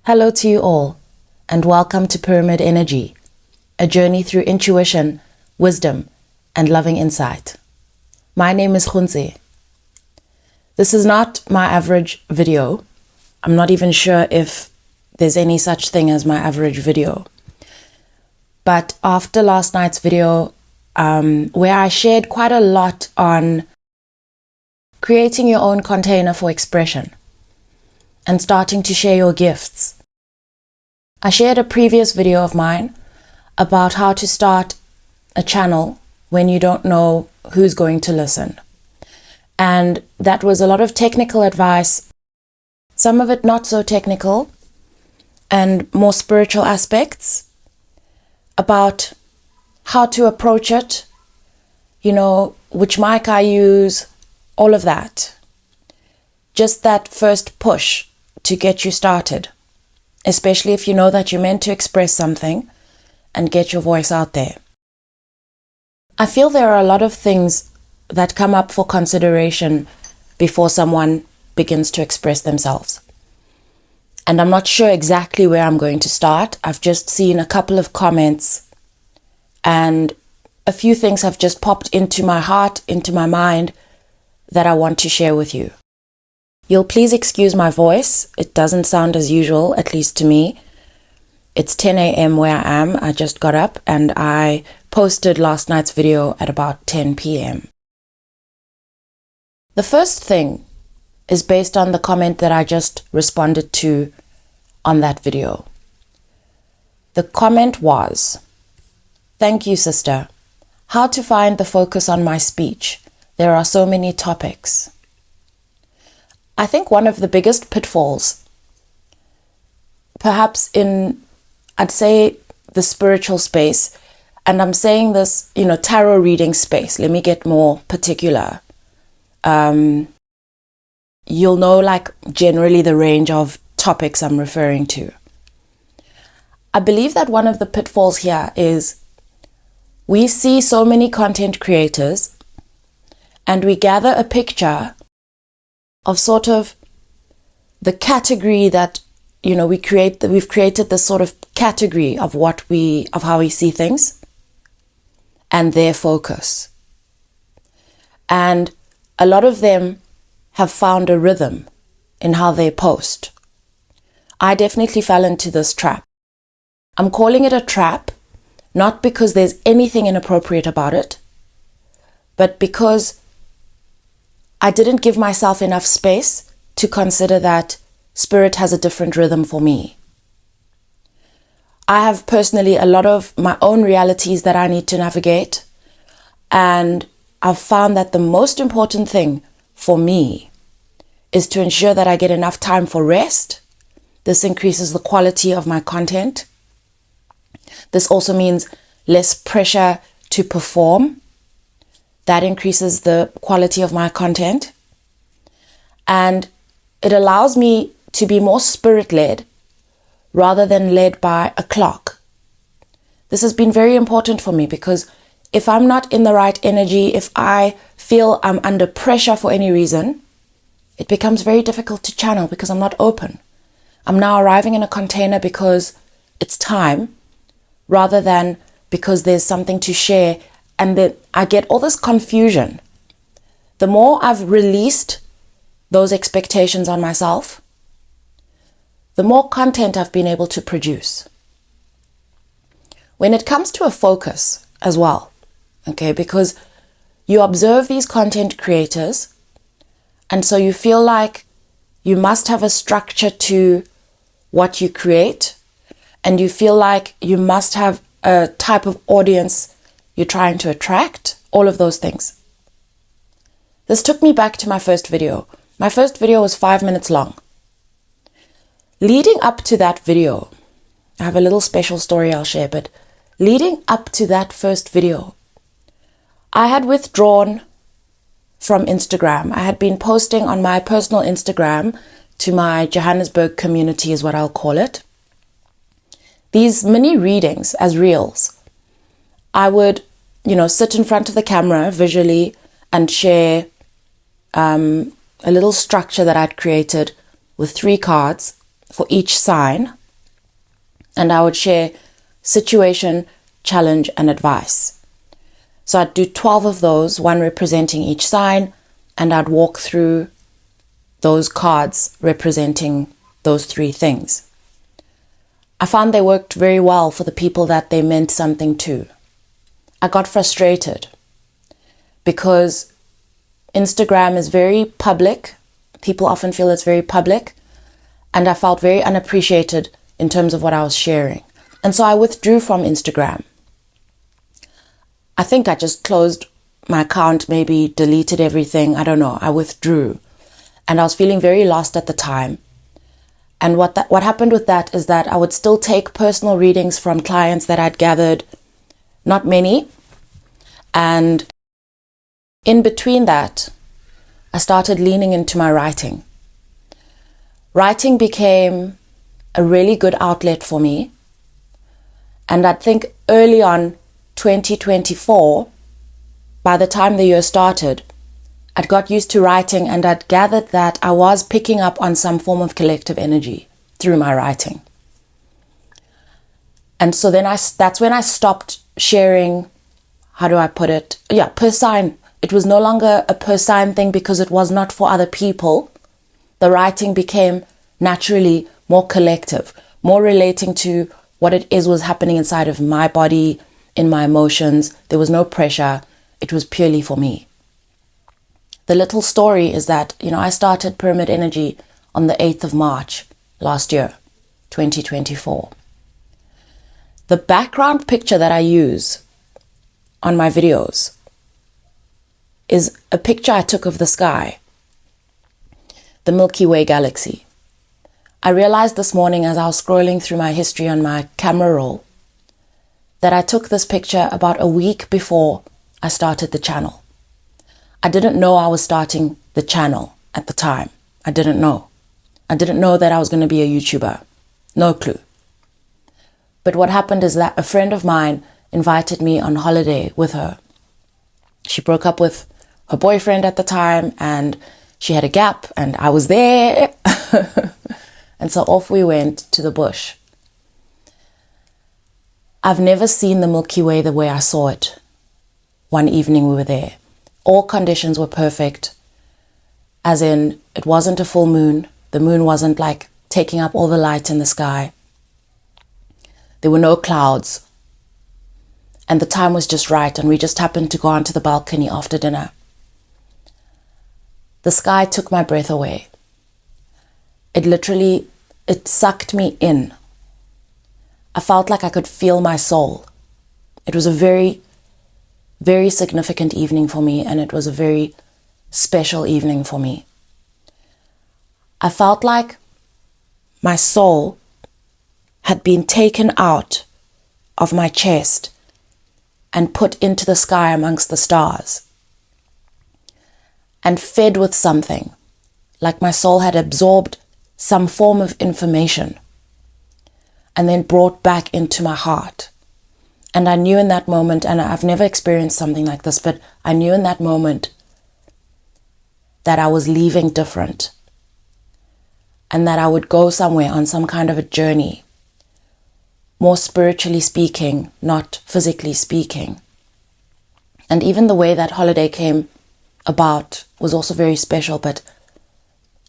Hello to you all, and welcome to Pyramid Energy, a journey through intuition, wisdom, and loving insight. My name is Gontse. This is not my average video. I'm not even sure if there's any such thing as my average video. But after last night's video, where I shared quite a lot on creating your own container for expression and starting to share your gifts, I shared a previous video of mine about how to start a channel when you don't know who's going to listen. And that was a lot of technical advice, some of it not so technical, and more spiritual aspects about how to approach it, which mic I use, all of that. Just that first push to get you started, especially if you know that you're meant to express something and get your voice out there. I feel there are a lot of things that come up for consideration before someone begins to express themselves. And I'm not sure exactly where I'm going to start. I've just seen a couple of comments and a few things have just popped into my heart, into my mind, that I want to share with you. You'll please excuse my voice. It doesn't sound as usual, at least to me. It's 10 a.m. where I am. I just got up and I posted last night's video at about 10 p.m. The first thing is based on the comment that I just responded to on that video. The comment was, "Thank you, sister. How to find the focus on my speech? There are so many topics." I think one of the biggest pitfalls, perhaps I'd say the spiritual space, and I'm saying this, tarot reading space. Let me get more particular. You'll know generally the range of topics I'm referring to. I believe that one of the pitfalls here is we see so many content creators and we gather a picture of sort of the category that, we've created this sort of category of how we see things and their focus. And a lot of them have found a rhythm in how they post. I definitely fell into this trap. I'm calling it a trap, not because there's anything inappropriate about it, but because I didn't give myself enough space to consider that spirit has a different rhythm for me. I have personally a lot of my own realities that I need to navigate, and I've found that the most important thing for me is to ensure that I get enough time for rest. This increases the quality of my content. This also means less pressure to perform. That increases the quality of my content. And it allows me to be more spirit-led rather than led by a clock. This has been very important for me because if I'm not in the right energy, if I feel I'm under pressure for any reason, it becomes very difficult to channel because I'm not open. I'm now arriving in a container because it's time rather than because there's something to share. And then I get all this confusion. The more I've released those expectations on myself, the more content I've been able to produce. When it comes to a focus as well, because you observe these content creators, and so you feel like you must have a structure to what you create, and you feel like you must have a type of audience you're trying to attract, all of those things. This took me back to my first video. My first video was 5 minutes long. Leading up to that video, I have a little special story I'll share, but leading up to that first video, I had withdrawn from Instagram. I had been posting on my personal Instagram to my Johannesburg community is what I'll call it. These mini readings as reels. I would, sit in front of the camera visually and share a little structure that I'd created with 3 cards for each sign, and I would share situation, challenge, and advice. So I'd do 12 of those, one representing each sign, and I'd walk through those cards representing those three things. I found they worked very well for the people that they meant something to. I got frustrated because Instagram is very public. People often feel it's very public, and I felt very unappreciated in terms of what I was sharing. And so I withdrew from Instagram. I think I just closed my account, maybe deleted everything. I don't know. I withdrew. And I was feeling very lost at the time. And what happened with that is that I would still take personal readings from clients that I'd gathered, not many. And in between that, I started leaning into my writing. Writing became a really good outlet for me. And I think early on, 2024, by the time the year started, I'd got used to writing, and I'd gathered that I was picking up on some form of collective energy through my writing. And so then that's when I stopped sharing, how do I put it? Yeah, per sign. It was no longer a per sign thing because it was not for other people. The writing became naturally more collective, more relating to what it is was happening inside of my body, in my emotions. There was no pressure. It was purely for me. The little story is that, I started Pyramid Energy on the 8th of March last year, 2024. The background picture that I use on my videos is a picture I took of the sky, the Milky Way galaxy. I realized this morning as I was scrolling through my history on my camera roll that I took this picture about a week before I started the channel. I didn't know I was starting the channel at the time. I didn't know. I didn't know that I was going to be a YouTuber. No clue. But what happened is that a friend of mine invited me on holiday with her. She broke up with her boyfriend at the time, and she had a gap, and I was there. And so off we went to the bush. I've never seen the Milky Way the way I saw it. One evening we were there. All conditions were perfect, as in it wasn't a full moon. The moon wasn't like taking up all the light in the sky. There were no clouds. And the time was just right, and we just happened to go onto the balcony after dinner. The sky took my breath away. It sucked me in. I felt like I could feel my soul. It was a very, very significant evening for me, and it was a very special evening for me. I felt like my soul had been taken out of my chest and put into the sky amongst the stars and fed with something, like my soul had absorbed some form of information and then brought back into my heart. And I knew in that moment, and I've never experienced something like this, but I knew in that moment that I was leaving different and that I would go somewhere on some kind of a journey, more spiritually speaking, not physically speaking. And even the way that holiday came about was also very special, but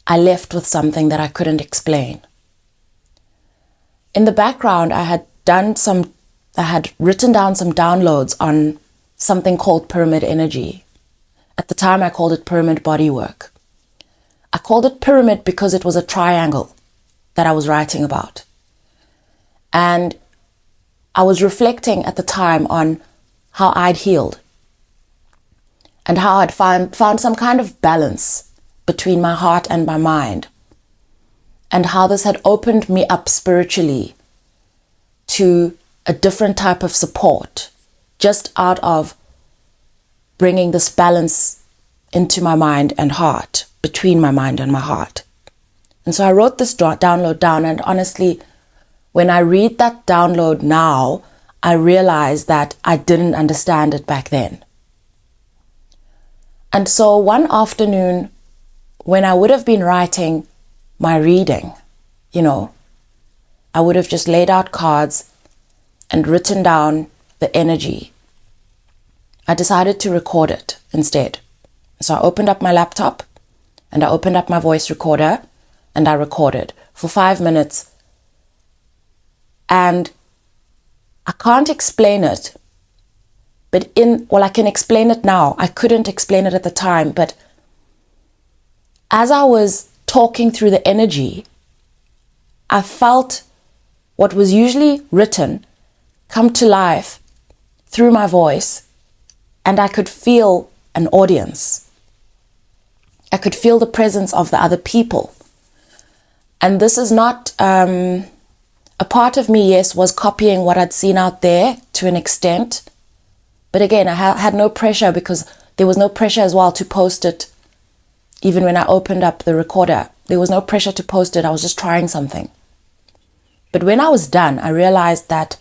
I left with something that I couldn't explain. In the background, I had written down some downloads on something called Pyramid Energy. At the time, I called it Pyramid Bodywork. I called it Pyramid because it was a triangle that I was writing about. And I was reflecting at the time on how I'd healed and how I'd found some kind of balance between my heart and my mind, and how this had opened me up spiritually to a different type of support, just out of bringing this balance into my mind and heart, between my mind and my heart. And so I wrote this download down, and honestly, when I read that download now, I realize that I didn't understand it back then. And so one afternoon, when I would have been writing my reading, I would have just laid out cards and written down the energy. I decided to record it instead. So I opened up my laptop and I opened up my voice recorder and I recorded for 5 minutes. And I can't explain it, but I can explain it now. I couldn't explain it at the time, but as I was talking through the energy, I felt what was usually written come to life through my voice, and I could feel an audience. I could feel the presence of the other people. And this is not, a part of me, yes, was copying what I'd seen out there to an extent. But again, I had no pressure because there was no pressure as well to post it. Even when I opened up the recorder, there was no pressure to post it. I was just trying something. But when I was done, I realized that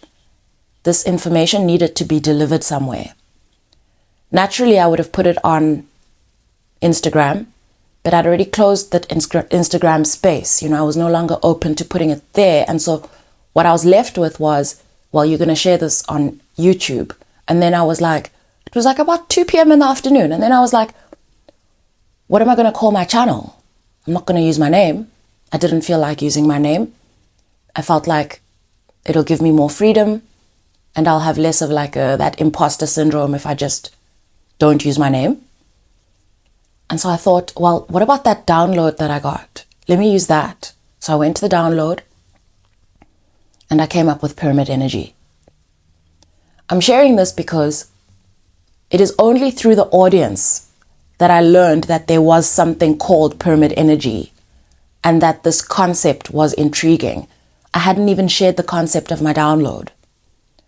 this information needed to be delivered somewhere. Naturally, I would have put it on Instagram, but I'd already closed that Instagram space. I was no longer open to putting it there. And so what I was left with was, well, you're going to share this on YouTube. And then I was like, it was like about 2 p.m. in the afternoon. And then I was like, what am I going to call my channel? I'm not going to use my name. I didn't feel like using my name. I felt like it'll give me more freedom and I'll have less of like that imposter syndrome if I just don't use my name. And so I thought, well, what about that download that I got? Let me use that. So I went to the download and I came up with Pyramid Energy. I'm sharing this because it is only through the audience that I learned that there was something called Pyramid Energy and that this concept was intriguing. I hadn't even shared the concept of my download.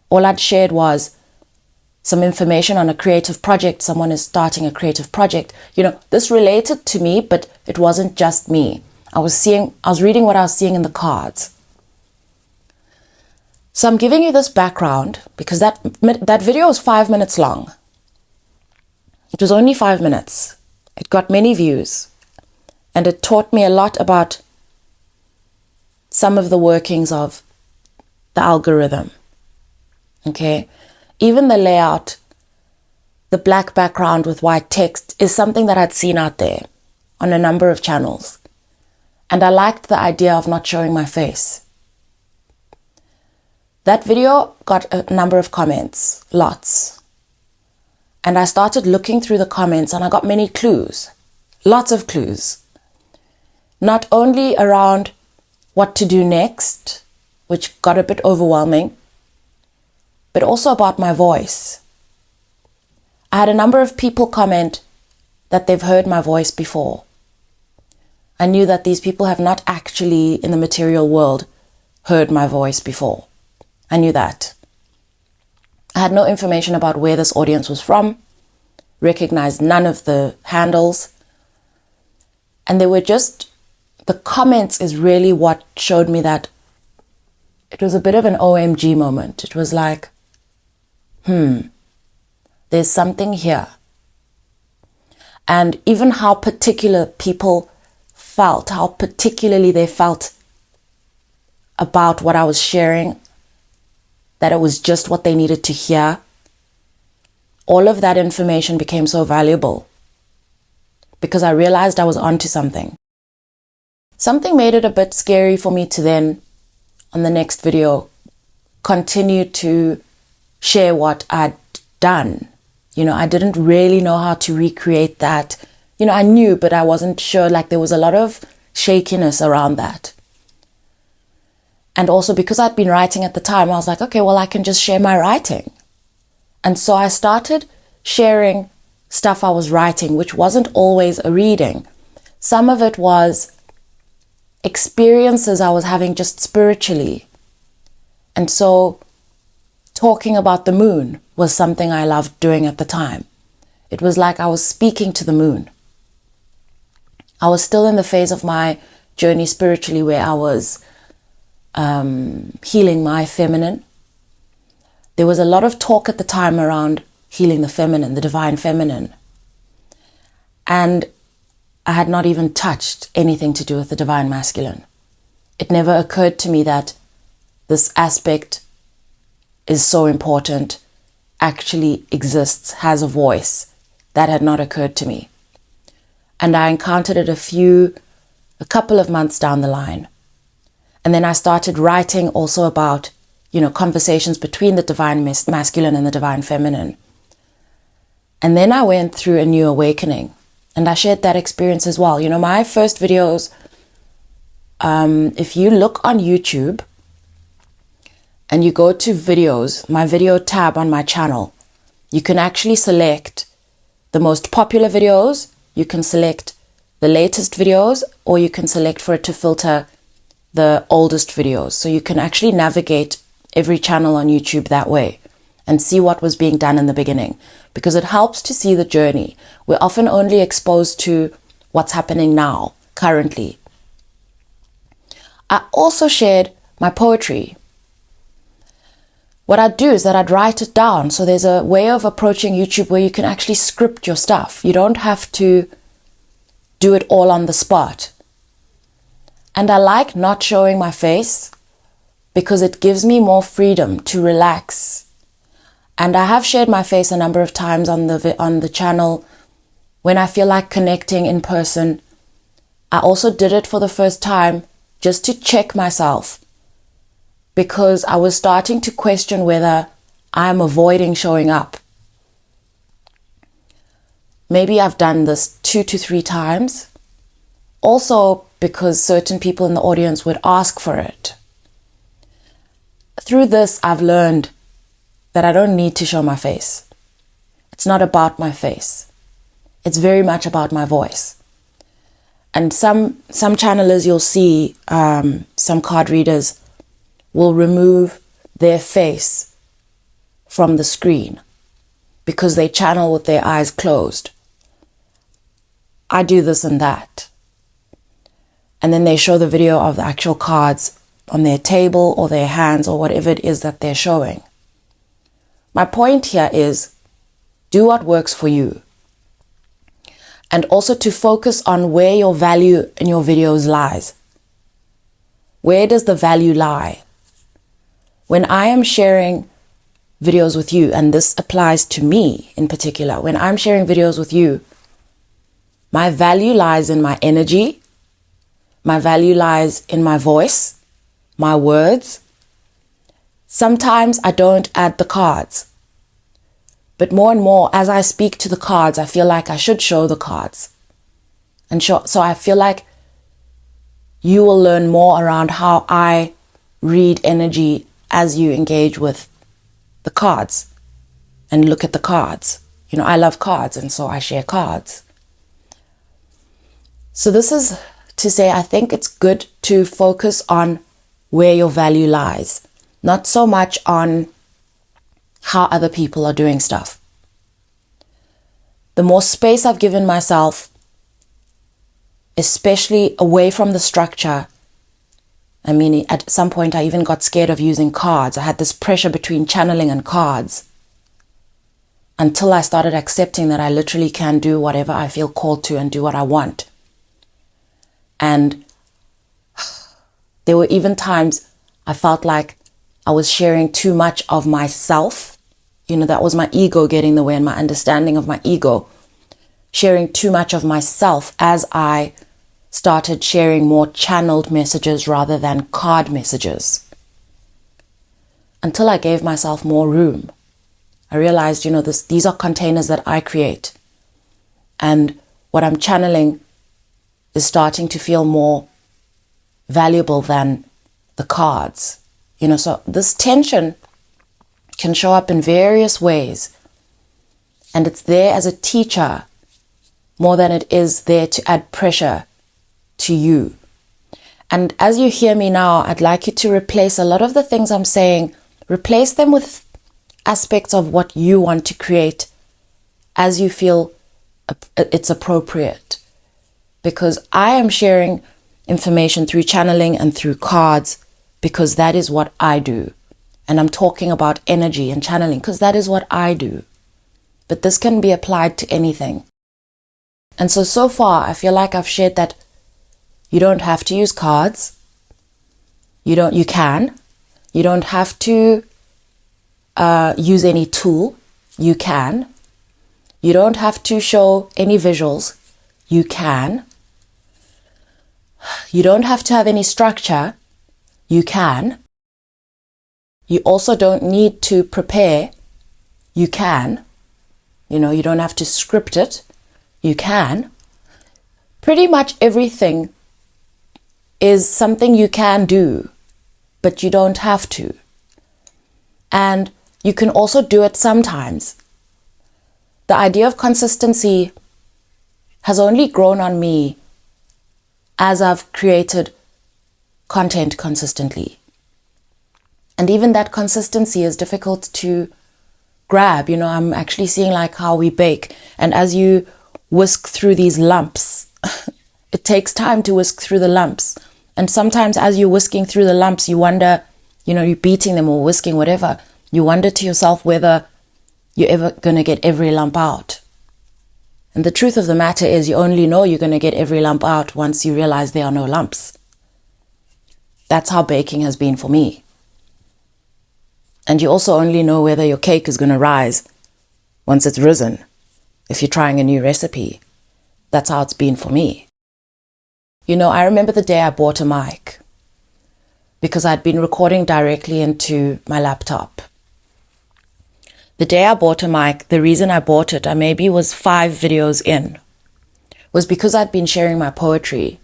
All I'd shared was some information on a creative project. Someone is starting a creative project. This related to me, but it wasn't just me. I was reading what I was seeing in the cards. So I'm giving you this background because that video was 5 minutes long. It was only 5 minutes. It got many views and it taught me a lot about some of the workings of the algorithm. Okay. Even the layout, the black background with white text is something that I'd seen out there on a number of channels. And I liked the idea of not showing my face. That video got a number of comments, lots. And I started looking through the comments and I got many clues, lots of clues. Not only around what to do next, which got a bit overwhelming, but also about my voice. I had a number of people comment that they've heard my voice before. I knew that these people have not actually in the material world heard my voice before. I knew that. I had no information about where this audience was from, recognized none of the handles. And they were just, the comments is really what showed me that it was a bit of an OMG moment. It was like, there's something here. And even how particular people felt, how particularly they felt about what I was sharing, that it was just what they needed to hear. All of that information became so valuable because I realized I was onto something. Something made it a bit scary for me to then, on the next video, continue to share what I'd done. I didn't really know how to recreate that. I knew, but I wasn't sure. Like there was a lot of shakiness around that. And also because I'd been writing at the time, I was like, okay, well, I can just share my writing. And so I started sharing stuff I was writing, which wasn't always a reading. Some of it was experiences I was having just spiritually. And so talking about the moon was something I loved doing at the time. It was like I was speaking to the moon. I was still in the phase of my journey spiritually where I was healing my feminine. There was a lot of talk at the time around healing the feminine, the divine feminine. And I had not even touched anything to do with the divine masculine. it never occurred to me that this aspect is so important, actually exists, has a voice. That had not occurred to me. And I encountered it a couple of months down the line. And then I started writing also about, conversations between the divine masculine and the divine feminine. And then I went through a new awakening, and I shared that experience as well. My first videos, if you look on YouTube and you go to videos, my video tab on my channel, you can actually select the most popular videos, you can select the latest videos, or you can select for it to filter the oldest videos. So you can actually navigate every channel on YouTube that way and see what was being done in the beginning, because it helps to see the journey. We're often only exposed to what's happening now, currently. I also shared my poetry. What I'd do is that I'd write it down. So there's a way of approaching YouTube where you can actually script your stuff. You don't have to do it all on the spot. And I like not showing my face because it gives me more freedom to relax. And I have shared my face a number of times on the channel when I feel like connecting in person. I also did it for the first time just to check myself, because I was starting to question whether I'm avoiding showing up. Maybe I've done this 2 to 3 times. Also because certain people in the audience would ask for it. Through this, I've learned that I don't need to show my face. It's not about my face. It's very much about my voice. And some channelers you'll see, some card readers will remove their face from the screen because they channel with their eyes closed. I do this and that. And then they show the video of the actual cards on their table or their hands or whatever it is that they're showing. My point here is, do what works for you. And also to focus on where your value in your videos lies. Where does the value lie? When I am sharing videos with you, and this applies to me in particular, when I'm sharing videos with you, my value lies in my energy, my value lies in my voice, my words. Sometimes I don't add the cards, but more and more as I speak to the cards, I feel like I should show the cards. And so I feel like you will learn more around how I read energy as you engage with the cards and look at the cards. I love cards, and so I share cards. So this is to say, I think it's good to focus on where your value lies, not so much on how other people are doing stuff. The more space I've given myself, especially away from the structure, at some point I even got scared of using cards. I had this pressure between channeling and cards until I started accepting that I literally can do whatever I feel called to and do what I want. And there were even times I felt like I was sharing too much of myself. That was my ego getting in the way and my understanding of my ego. Sharing too much of myself as I started sharing more channeled messages rather than card messages. Until I gave myself more room. I realized, these are containers that I create. And what I'm channeling is starting to feel more valuable than the cards. So this tension can show up in various ways. And it's there as a teacher more than it is there to add pressure to you. And as you hear me now, I'd like you to replace a lot of the things I'm saying, replace them with aspects of what you want to create as you feel it's appropriate. Because I am sharing information through channeling and through cards because that is what I do. And I'm talking about energy and channeling because that is what I do. But this can be applied to anything. And so far, I feel like I've shared that you don't have to use cards. You can. You don't have to use any tool. You can. You don't have to show any visuals. You can. You don't have to have any structure. You can. You also don't need to prepare. You can. You don't have to script it. You can. Pretty much everything is something you can do, but you don't have to. And you can also do it sometimes. The idea of consistency has only grown on me as I've created content consistently. And even that consistency is difficult to grab. I'm actually seeing like how we bake. And as you whisk through these lumps, it takes time to whisk through the lumps. And sometimes as you're whisking through the lumps, you wonder, you're beating them or whisking, whatever. You wonder to yourself whether you're ever going to get every lump out. And the truth of the matter is you only know you're going to get every lump out once you realize there are no lumps. That's how baking has been for me. And you also only know whether your cake is going to rise once it's risen. If you're trying a new recipe, that's how it's been for me. I remember the day I bought a mic because I'd been recording directly into my laptop. The day I bought a mic, the reason I bought it, I maybe was 5 videos in, was because I'd been sharing my poetry.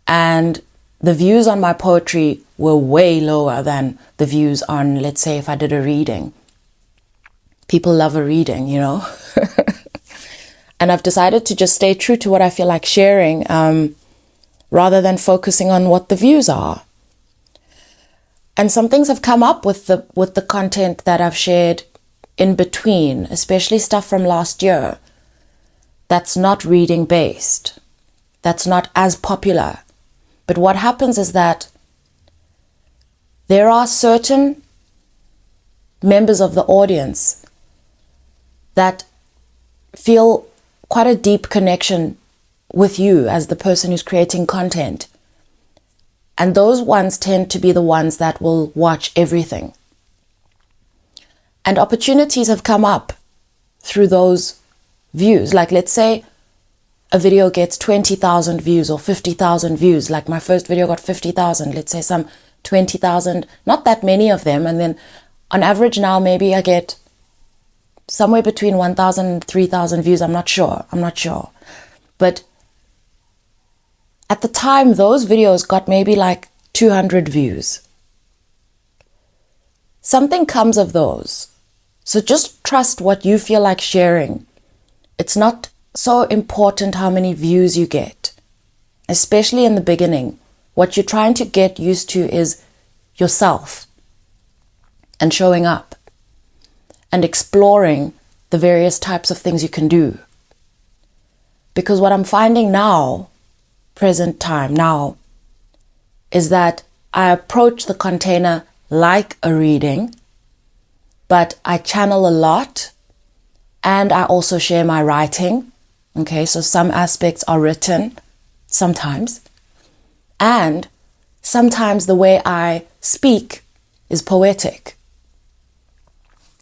And the views on my poetry were way lower than the views on, let's say, if I did a reading. People love a reading, And I've decided to just stay true to what I feel like sharing, rather than focusing on what the views are. And some things have come up with the content that I've shared in between, especially stuff from last year that's not reading based, that's not as popular. But what happens is that there are certain members of the audience that feel quite a deep connection with you as the person who's creating content. And those ones tend to be the ones that will watch everything. And opportunities have come up through those views. Like, let's say a video gets 20,000 views or 50,000 views. Like my first video got 50,000, let's say some 20,000, not that many of them. And then on average now, maybe I get somewhere between 1,000 and 3,000 views. I'm not sure. But at the time, those videos got maybe like 200 views. Something comes of those. So just trust what you feel like sharing. It's not so important how many views you get, especially in the beginning. What you're trying to get used to is yourself and showing up and exploring the various types of things you can do. Because what I'm finding now, present time now, is that I approach the container like a reading, but I channel a lot and I also share my writing. Okay, so some aspects are written sometimes, and sometimes the way I speak is poetic.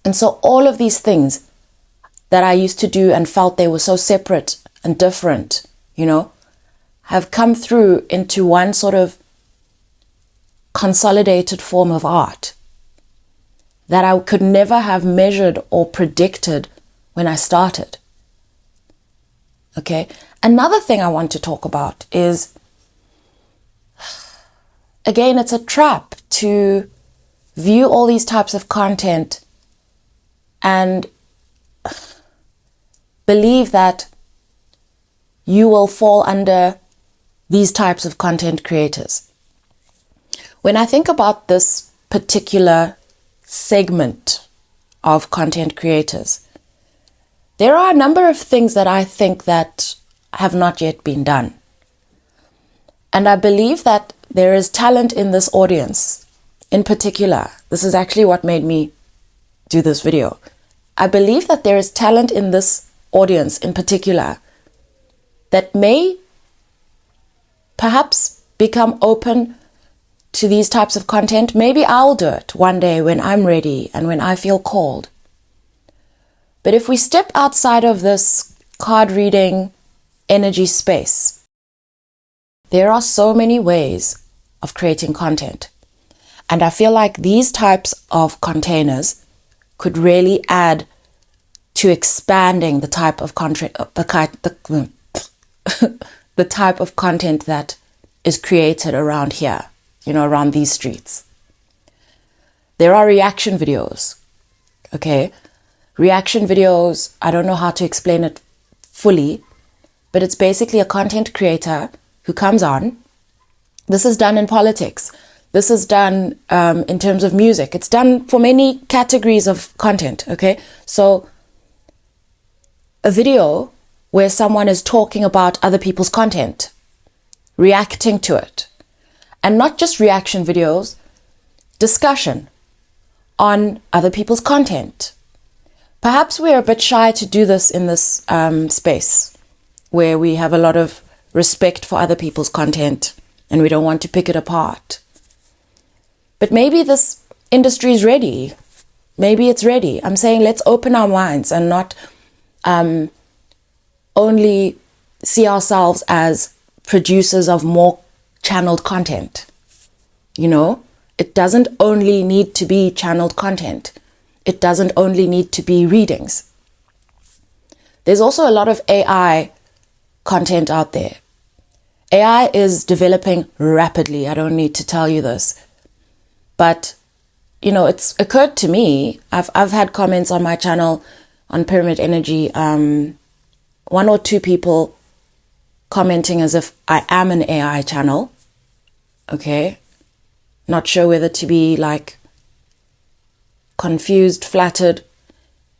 And so all of these things that I used to do and felt they were so separate and different, have come through into one sort of consolidated form of art that I could never have measured or predicted when I started. Okay. Another thing I want to talk about is, again, it's a trap to view all these types of content and believe that you will fall under these types of content creators. When I think about this particular segment of content creators, there are a number of things that I think that have not yet been done. And I believe that there is talent in this audience in particular. This is actually what made me do this video. I believe that there is talent in this audience in particular that may perhaps become open to these types of content. Maybe I'll do it one day when I'm ready and when I feel called. But if we step outside of this card reading energy space, there are so many ways of creating content. And I feel like these types of containers could really add to expanding the type of content, the type of content that is created around here, around these streets. There are reaction videos, okay? Reaction videos, I don't know how to explain it fully, but it's basically a content creator who comes on. This is done in politics. This is done in terms of music. It's done for many categories of content, okay? So a video where someone is talking about other people's content, reacting to it. And not just reaction videos, discussion on other people's content. Perhaps we're a bit shy to do this in this space where we have a lot of respect for other people's content and we don't want to pick it apart. But maybe this industry is ready. Maybe it's ready. I'm saying let's open our minds and not only see ourselves as producers of more channeled content. It doesn't only need to be channeled content. It doesn't only need to be readings. There's also a lot of AI content out there. AI is developing rapidly. I don't need to tell you this. But, it's occurred to me, I've had comments on my channel on Pyramid Energy, one or two people commenting as if I am an AI channel. Okay. Not sure whether to be confused, flattered,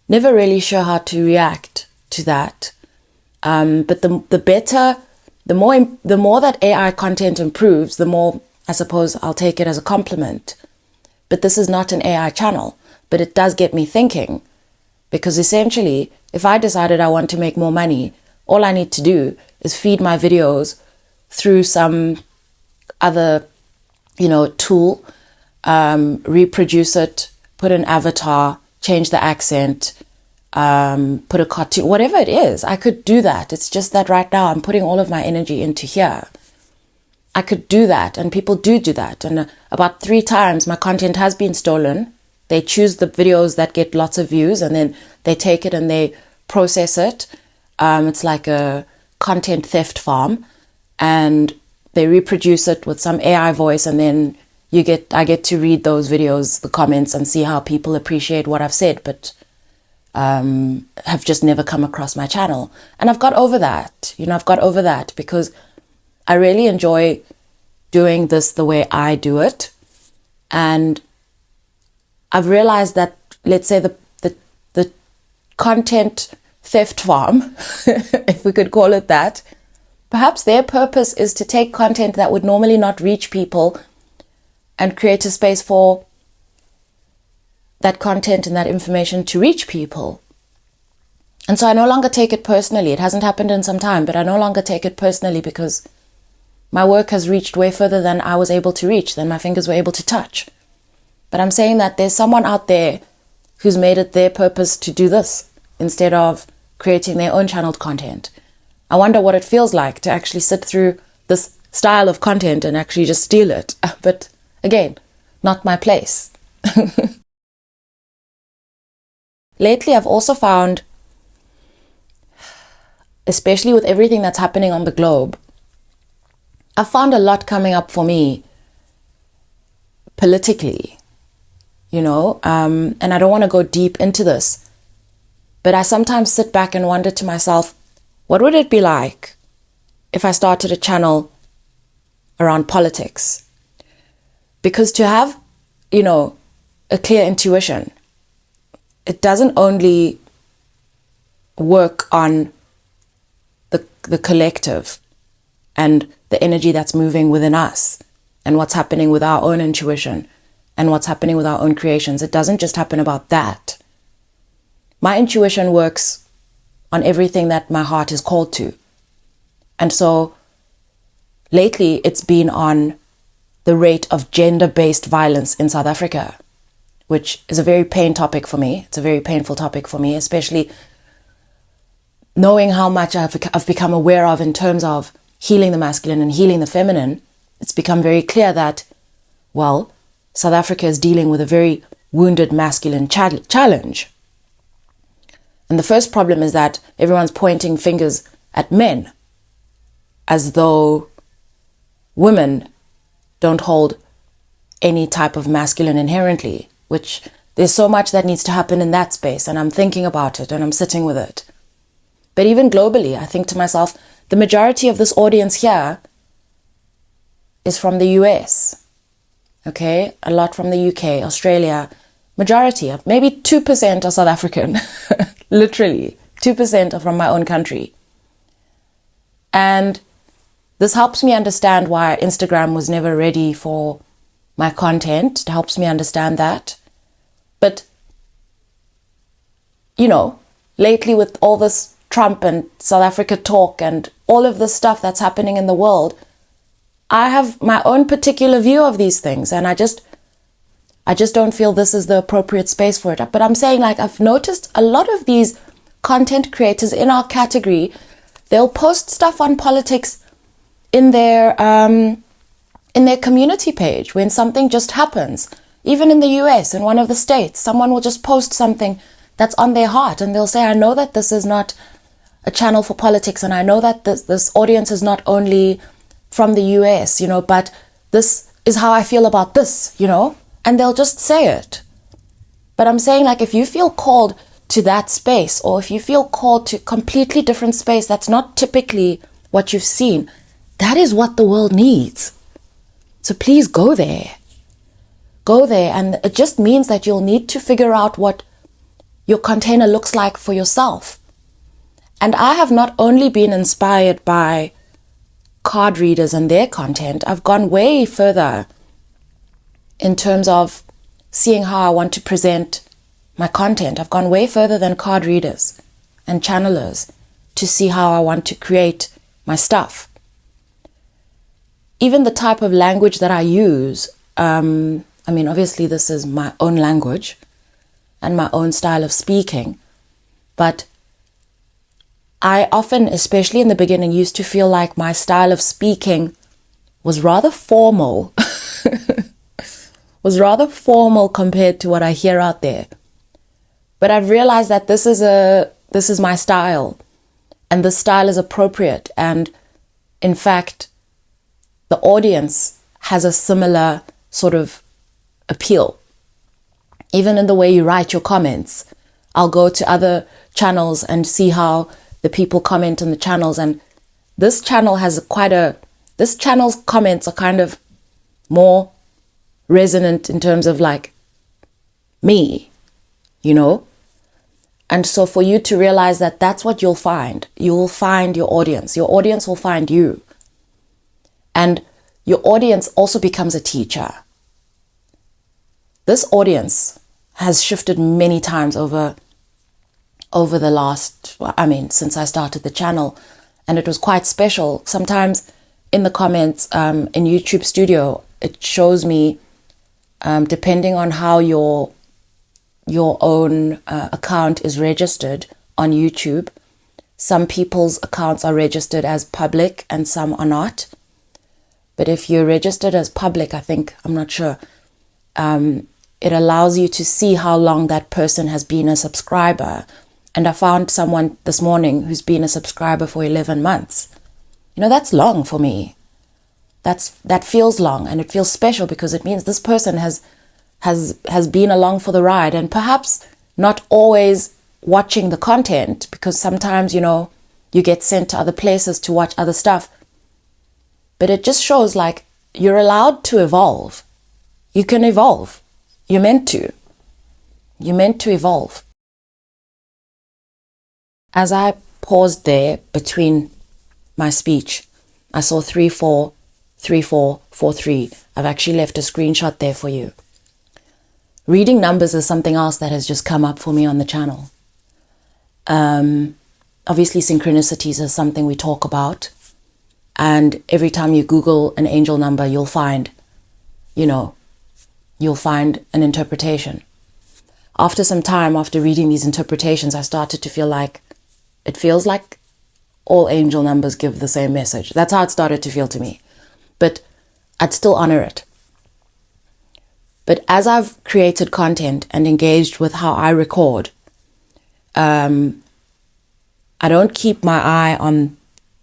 never really sure how to react to that. But the more that AI content improves, the more, I suppose, I'll take it as a compliment. But this is not an AI channel, but it does get me thinking, because essentially, if I decided I want to make more money, all I need to do is feed my videos through some other, tool, reproduce it, put an avatar, change the accent, put a cartoon, whatever it is. I could do that. It's just that right now I'm putting all of my energy into here. I could do that, and people do that. And about 3 times my content has been stolen. They choose the videos that get lots of views, and then they take it and they process it. It's like a content theft farm, and they reproduce it with some AI voice, and then I get to read those videos, the comments, and see how people appreciate what I've said, but have just never come across my channel. And I've got over that. I've got over that because I really enjoy doing this the way I do it. And I've realized that, let's say, the content theft farm, if we could call it that, perhaps their purpose is to take content that would normally not reach people and create a space for that content and that information to reach people. And so I no longer take it personally. It hasn't happened in some time, but I no longer take it personally because my work has reached way further than I was able to reach, than my fingers were able to touch. But I'm saying that there's someone out there who's made it their purpose to do this instead of creating their own channeled content. I wonder what it feels like to actually sit through this style of content and actually just steal it. But again, not my place. Lately, I've also found, especially with everything that's happening on the globe, I found a lot coming up for me politically, and I don't want to go deep into this, but I sometimes sit back and wonder to myself, what would it be like if I started a channel around politics? Because to have, a clear intuition, it doesn't only work on the collective and the energy that's moving within us and what's happening with our own intuition and what's happening with our own creations. It doesn't just happen about that. My intuition works on everything that my heart is called to. And so lately it's been on the rate of gender-based violence in South Africa, which is a very pain topic for me. It's a very painful topic for me, especially knowing how much I've become aware of in terms of healing the masculine and healing the feminine. It's become very clear that, well, South Africa is dealing with a very wounded masculine challenge. And the first problem is that everyone's pointing fingers at men as though women don't hold any type of masculine inherently, which there's so much that needs to happen in that space. And I'm thinking about it and I'm sitting with it. But even globally, I think to myself, the majority of this audience here is from the US. Okay, a lot from the UK, Australia, majority of maybe 2% are South African, literally 2% are from my own country. And this helps me understand why Instagram was never ready for my content. It helps me understand that. But, you know, lately with all this Trump and South Africa talk and all of this stuff that's happening in the world, I have my own particular view of these things, and I just don't feel this is the appropriate space for it. But I'm saying, like, I've noticed a lot of these content creators in our category, they'll post stuff on politics in their community page when something just happens. Even in the US, in one of the states, someone will just post something that's on their heart, and they'll say, I know that this is not a channel for politics, and I know that this audience is not only from the US, you know, but this is how I feel about this, you know, and they'll just say it. But I'm saying, like, if you feel called to that space, or if you feel called to completely different space that's not typically what you've seen, that is what the world needs. So please go there. Go there, and it just means that you'll need to figure out what your container looks like for yourself. And I have not only been inspired by card readers and their content, I've gone way further in terms of seeing how I want to present my content. I've gone way further than card readers and channelers to see how I want to create my stuff. Even the type of language that I use, I mean, obviously this is my own language and my own style of speaking, but I often, especially in the beginning, used to feel like my style of speaking was rather formal, compared to what I hear out there. But I've realized that this is my style, and this style is appropriate. And in fact, the audience has a similar sort of appeal. Even in the way you write your comments, I'll go to other channels and see how the people comment on the channels, and this channel's comments are kind of more resonant in terms of like me, you know? And so for you to realize that that's what you'll find your audience will find you, and your audience also becomes a teacher. This audience has shifted many times over the last, since I started the channel, and it was quite special. Sometimes in the comments in YouTube Studio, it shows me, depending on how your own account is registered on YouTube, some people's accounts are registered as public and some are not. But if you're registered as public, I'm not sure, it allows you to see how long that person has been a subscriber. And I found someone this morning who's been a subscriber for 11 months. You know, that's long for me. That feels long, and it feels special because it means this person has been along for the ride, and perhaps not always watching the content, because sometimes, you know, you get sent to other places to watch other stuff. But it just shows like you're allowed to evolve. You can evolve. You're meant to. You're meant to evolve. As I paused there between my speech, I saw 343443. I've actually left a screenshot there for you. Reading numbers is something else that has just come up for me on the channel. Obviously, synchronicities is something we talk about. And every time you Google an angel number, you'll find you'll find an interpretation. After some time, after reading these interpretations, I started to feel like it feels like all angel numbers give the same message. That's how it started to feel to me. But I'd still honor it. But as I've created content and engaged with how I record, I don't keep my eye on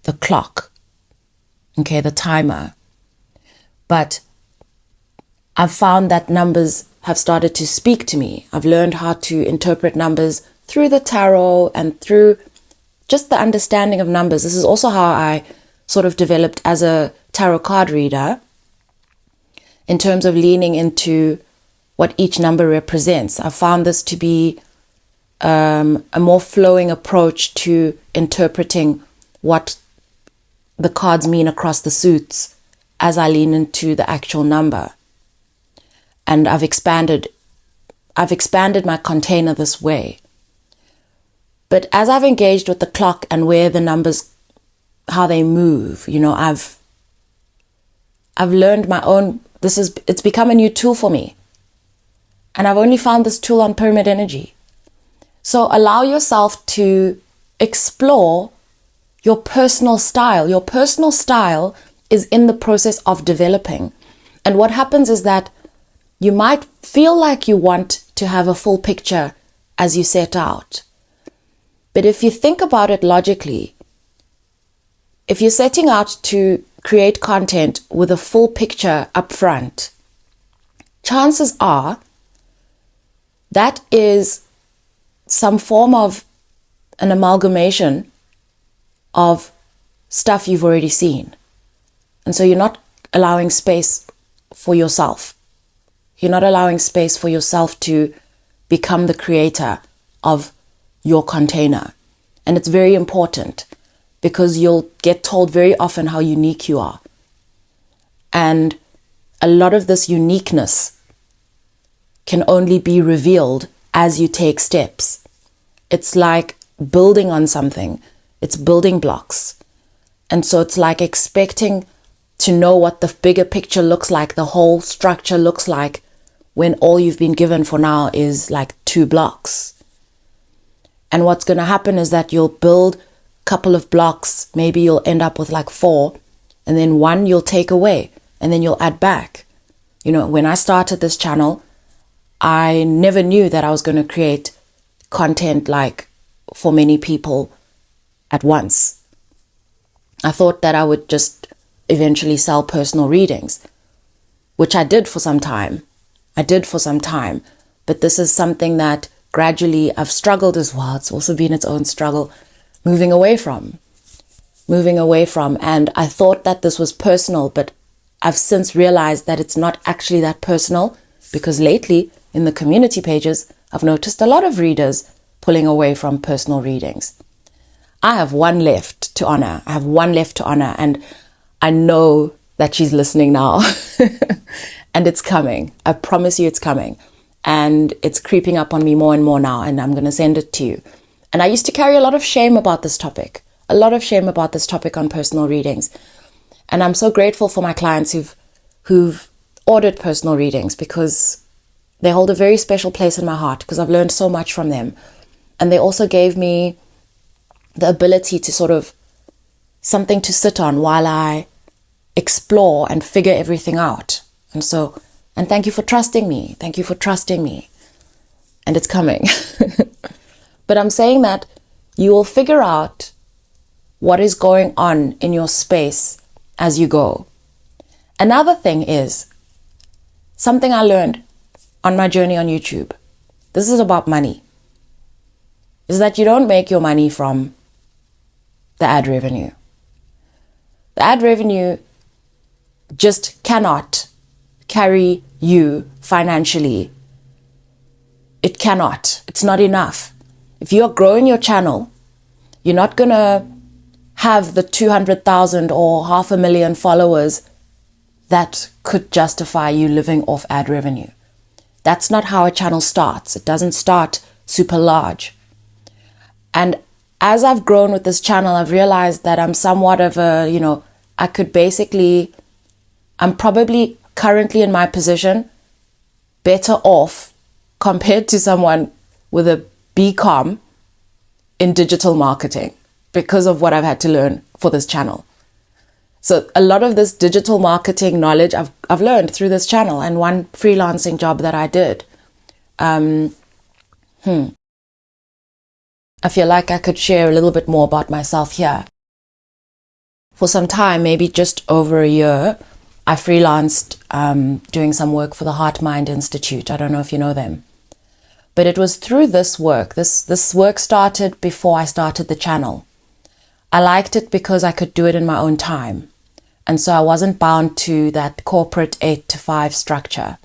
the clock, the timer. But I've found that numbers have started to speak to me. I've learned how to interpret numbers through the tarot and through just the understanding of numbers. This is also how I sort of developed as a tarot card reader, in terms of leaning into what each number represents. I found this to be a more flowing approach to interpreting what the cards mean across the suits as I lean into the actual number. And I've expanded my container this way. But as I've engaged with the clock and where the numbers, how they move, I've learned my own, it's become a new tool for me. And I've only found this tool on Pyramid Energy. So allow yourself to explore your personal style. Your personal style is in the process of developing. And what happens is that you might feel like you want to have a full picture as you set out. But if you think about it logically, if you're setting out to create content with a full picture up front, chances are that is some form of an amalgamation of stuff you've already seen. And so you're not allowing space for yourself. You're not allowing space for yourself to become the creator of your container. And it's very important because you'll get told very often how unique you are. And a lot of this uniqueness can only be revealed as you take steps. It's like building on something. It's building blocks. And so it's like expecting to know what the bigger picture looks like, the whole structure looks like, when all you've been given for now is like 2 blocks. And what's going to happen is that you'll build a couple of blocks, maybe you'll end up with like 4, and then 1 you'll take away, and then you'll add back. When I started this channel, I never knew that I was going to create content like for many people at once. I thought that I would just eventually sell personal readings, which I did for some time. But this is something that gradually I've struggled as well. It's also been its own struggle moving away from. And I thought that this was personal, but I've since realized that it's not actually that personal, because lately in the community pages, I've noticed a lot of readers pulling away from personal readings. I have one left to honor. And I know that she's listening now. And it's coming. I promise you it's coming. And it's creeping up on me more and more now, and I'm going to send it to you. And I used to carry a lot of shame about this topic. On personal readings. And I'm so grateful for my clients who've ordered personal readings, because they hold a very special place in my heart, because I've learned so much from them. And they also gave me the ability to sort of something to sit on while I explore and figure everything out. And thank you for trusting me. And it's coming. But I'm saying that you will figure out what is going on in your space as you go. Another thing is something I learned on my journey on YouTube. This is about money. Is that you don't make your money from the ad revenue. The ad revenue just cannot carry you financially. It cannot. It's not enough. If you're growing your channel, you're not going to have the 200,000 or 500,000 followers that could justify you living off ad revenue. That's not how a channel starts. It doesn't start super large. And as I've grown with this channel, I've realized that I'm somewhat of I'm probably currently in my position better off compared to someone with a BCom in digital marketing because of what I've had to learn for this channel. So a lot of this digital marketing knowledge I've learned through this channel and one freelancing job that I did. I feel like I could share a little bit more about myself here. For some time, maybe just over a year, I freelanced doing some work for the Heart Mind Institute. I don't know if you know them. But it was through this work. This work started before I started the channel. I liked it because I could do it in my own time. And so I wasn't bound to that corporate 8 to 5 structure.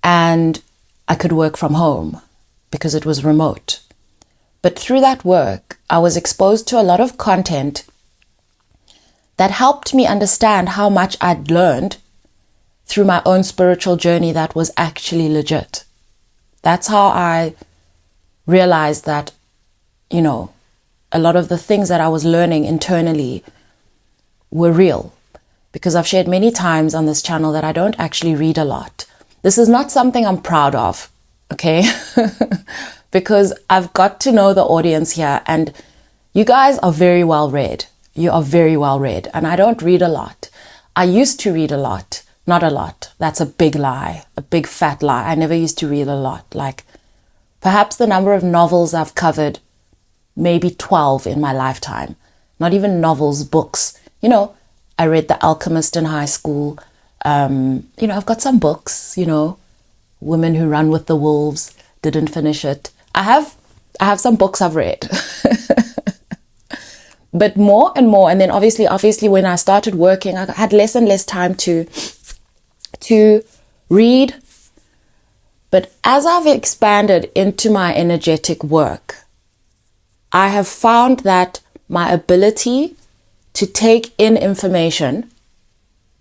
And I could work from home because it was remote. But through that work, I was exposed to a lot of content that helped me understand how much I'd learned through my own spiritual journey that was actually legit. That's how I realized that, a lot of the things that I was learning internally were real. Because I've shared many times on this channel that I don't actually read a lot. This is not something I'm proud of, okay? Because I've got to know the audience here, and you guys are very well read. You are very well read, and I don't read a lot. I used to read a lot, not a lot. That's a big lie, a big fat lie. I never used to read a lot. Like perhaps the number of novels I've covered, maybe 12 in my lifetime. Not even novels, books. I read The Alchemist in high school. I've got some books, Women Who Run with the Wolves, didn't finish it. I have some books I've read. But more and more, and then obviously when I started working, I had less and less time to read. But as I've expanded into my energetic work, I have found that my ability to take in information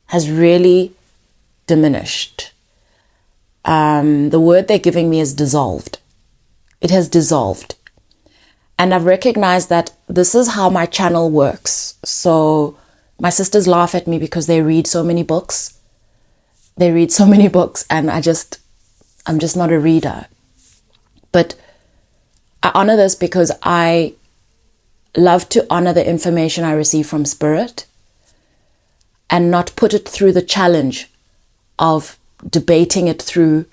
has really diminished. The word they're giving me is dissolved. It has dissolved. And I've recognized that this is how my channel works. So my sisters laugh at me because they read so many books. They read so many books, and I'm just not a reader. But I honor this because I love to honor the information I receive from Spirit and not put it through the challenge of debating it through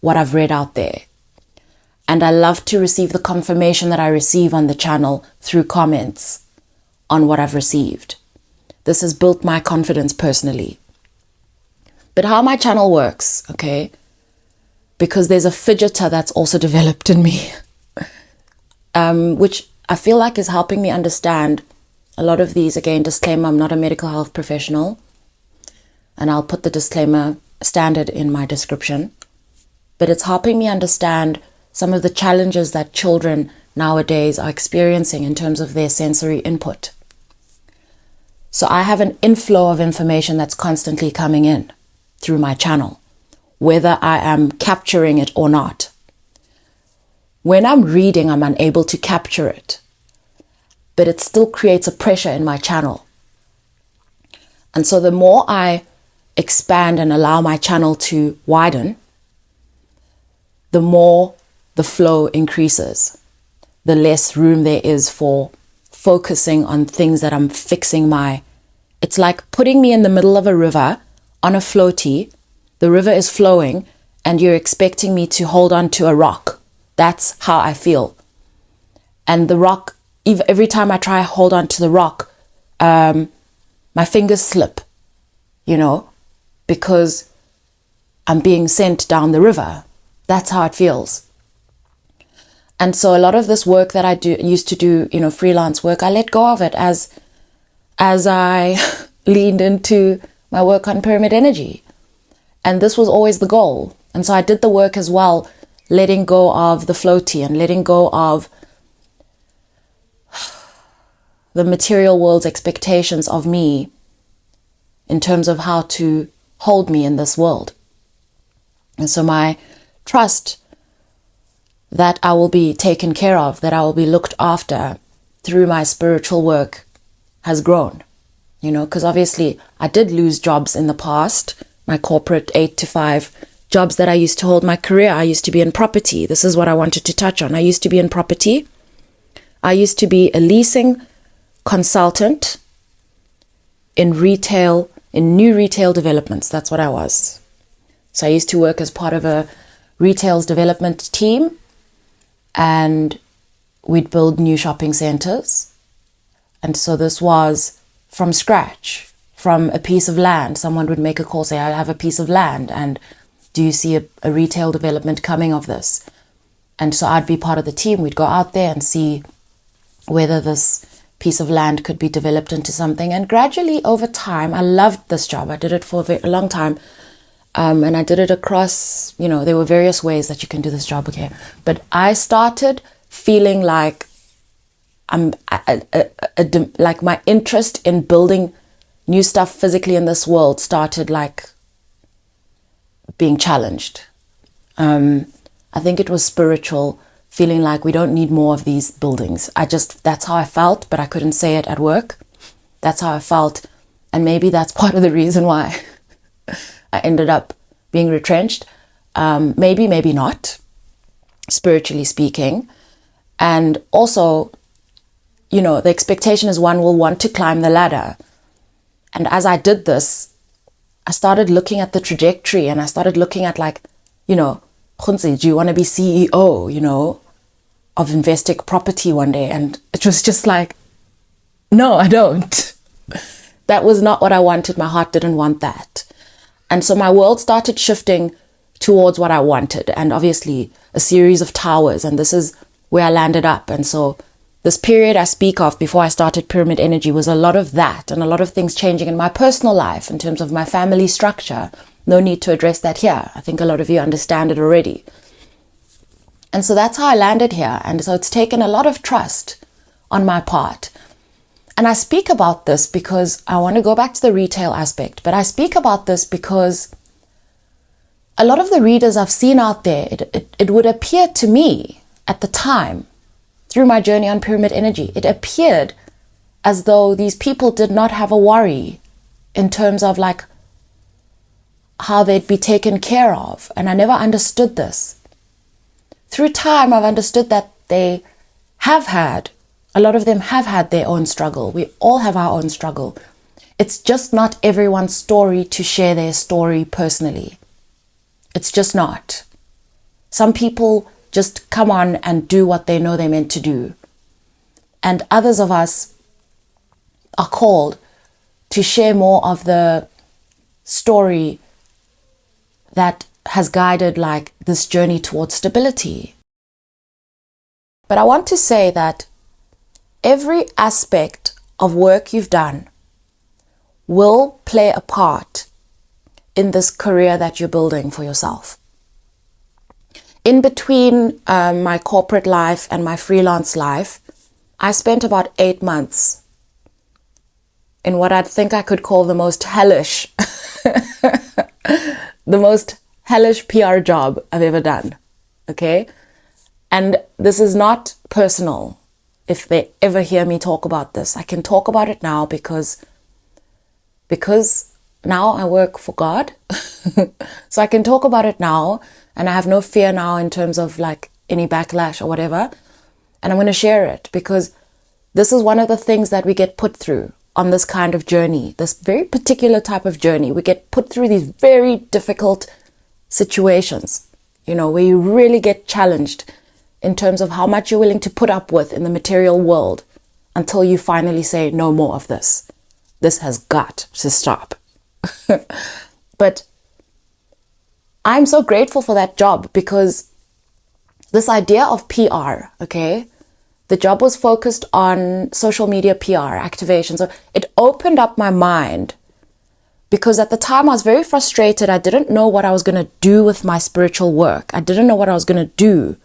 what I've read out there. And I love to receive the confirmation that I receive on the channel through comments on what I've received. This has built my confidence personally. But how my channel works, okay? Because there's a fidgeter that's also developed in me, which I feel like is helping me understand a lot of these. Again, disclaimer, I'm not a medical health professional. And I'll put the disclaimer standard in my description. But it's helping me understand some of the challenges that children nowadays are experiencing in terms of their sensory input. So I have an inflow of information that's constantly coming in through my channel, whether I am capturing it or not. When I'm reading, I'm unable to capture it, but it still creates a pressure in my channel. And so the more I expand and allow my channel to widen, the more the flow increases, the less room there is for focusing on things that I'm fixing it's like putting me in the middle of a river on a floaty. The river is flowing and you're expecting me to hold on to a rock. That's how I feel. And the rock, every time I try to hold on to the rock, my fingers slip, because I'm being sent down the river. That's how it feels. And so a lot of this work that I used to do, freelance work, I let go of it as I leaned into my work on pyramid energy. And this was always the goal. And so I did the work as well, letting go of the floaty and letting go of the material world's expectations of me in terms of how to hold me in this world. And so my trust that I will be taken care of, that I will be looked after through my spiritual work has grown, because obviously I did lose jobs in the past, my corporate 8 to 5 jobs that I used to hold, my career. I used to be in property. This is what I wanted to touch on. I used to be in property. I used to be a leasing consultant in retail, in new retail developments. That's what I was. So I used to work as part of a retail's development team, and we'd build new shopping centers. And so this was from scratch, from a piece of land. Someone would make a call, say, I have a piece of land, and do you see a retail development coming of this? And so I'd be part of the team. We'd go out there and see whether this piece of land could be developed into something. And gradually over time, I loved this job. I did it for a long time. And I did it across, there were various ways that you can do this job, okay? But I started feeling like like my interest in building new stuff physically in this world started like being challenged. I think it was spiritual, feeling like we don't need more of these buildings. That's how I felt, but I couldn't say it at work. That's how I felt. And maybe that's part of the reason why I ended up being retrenched. Maybe not, spiritually speaking. And also, the expectation is one will want to climb the ladder. And as I did this, I started looking at the trajectory, and I started looking at Gontse, do you want to be CEO, of Investec Property one day? And it was just like, no, I don't. That was not what I wanted. My heart didn't want that. And so my world started shifting towards what I wanted. And obviously a series of towers. And this is where I landed up. And so this period I speak of before I started Pyramid Energy was a lot of that, and a lot of things changing in my personal life in terms of my family structure. No need to address that here. I think a lot of you understand it already. And so that's how I landed here. And so it's taken a lot of trust on my part. And I speak about this because I want to go back to the retail aspect, but I speak about this because a lot of the readers I've seen out there, it would appear to me at the time, through my journey on Pyramid Energy, it appeared as though these people did not have a worry in terms of like how they'd be taken care of. And I never understood this. Through time, I've understood that a lot of them have had their own struggle. We all have our own struggle. It's just not everyone's story to share their story personally. It's just not. Some people just come on and do what they know they're meant to do. And others of us are called to share more of the story that has guided like this journey towards stability. But I want to say that every aspect of work you've done will play a part in this career that you're building for yourself. In between my corporate life and my freelance life, I spent about 8 months in what I think I could call the most hellish PR job I've ever done. Okay? And this is not personal. If they ever hear me talk about this, I can talk about it now because now I work for God. So I can talk about it now, and I have no fear now in terms of like any backlash or whatever. And I'm going to share it because this is one of the things that we get put through on this kind of journey, this very particular type of journey. We get put through these very difficult situations, where you really get challenged in terms of how much you're willing to put up with in the material world until you finally say, no more of this. This has got to stop. But I'm so grateful for that job because this idea of PR, okay, the job was focused on social media PR activation. So it opened up my mind because at the time I was very frustrated. I didn't know what I was going to do with my spiritual work. I didn't know what I was going to do.